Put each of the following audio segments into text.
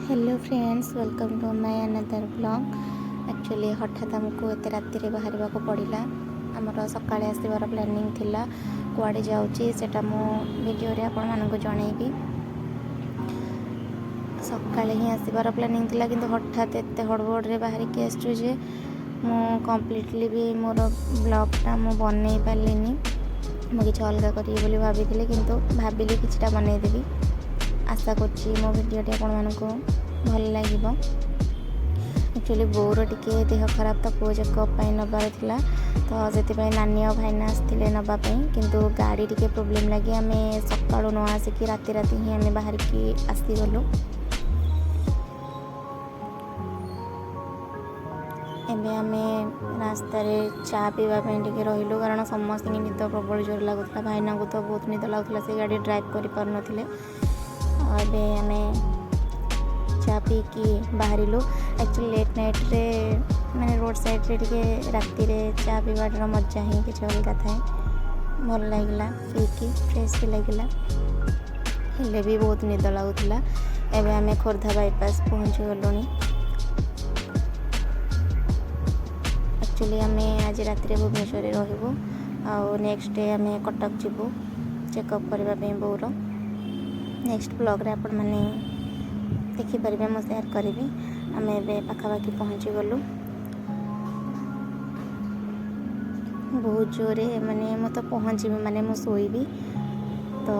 Hello friends, welcome to my another blog. Actually हठात आमको एत राति बाहर को पड़ा। आमर सकाळे आसबार प्लानिंग थिला, कुआडे जाऊँगी सेटा मो वीडियो रे आपण मानक जनइबी। सकाळे ही आसबार प्लानिंग थिला किंतु हठात एत हड़बड़ रे बाहर के आसछु जे मो कंप्लीटली भी मोर ब्लॉगटा मो बनई पारलिनी। मो किछ अलगा करी बोली भाबिथिले किंतु भाबिली किछटा बनई देबी। आशा करछि मो वीडियोटी आपण मानको भल लागिबो। एक्चुअली बोर टिके देह खराब तो पुओ चेकअप नबार थिला, तो से नानी और भाईना आसते नापी किंतु गाड़ी टिके प्रोब्लेम लगी आम सका न आसिक राति राति ही आम बाहर की आसीगलु। एबे आम रास्ता चा पीवाई टे रही कारण समस्त निद प्रबल जोर लगुला। भाईना को तो बहुत निद लगुला, से गाड़ी ड्राइव कर पार नथिले। अबे आम चा पी कि बाहर। एक्चुअली लेट नाइट रे माने रोड साइड रे टिके राति रे चा पीवार मजा ही किछ अलग थाए। भल लगिला पी कि फ्रेश भी लगिला, हेले भी बहुत निद लगुला। एबे आम खोर्धा बाईपास पहुँची गलुनी। एक्चुअली आम आज राति भुवनेश्वर रहबू आउ नेक्स्ट डे आम कटक जीवु चेकअप करने बोर। नेक्स्ट ब्लॉग रे आपण माने देखिपारे मैं शेयर करी। आम ए पाखापाखि पहुँची गलु। बहुत जोरे माने मो तो पहुँची माने मो सोईबी। तो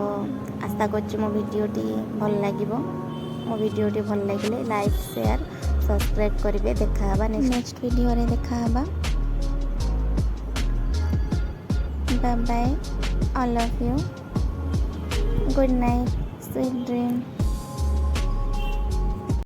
आशा करछि मो वीडियोटी भल लागिबो। मो वीडियोटी भल लागिले लाइक शेयर सब्सक्राइब करिवे। देखा हबा नेक्स्ट वीडियो रे देखा हबा। Bye bye, I love you, good night, sweet dream.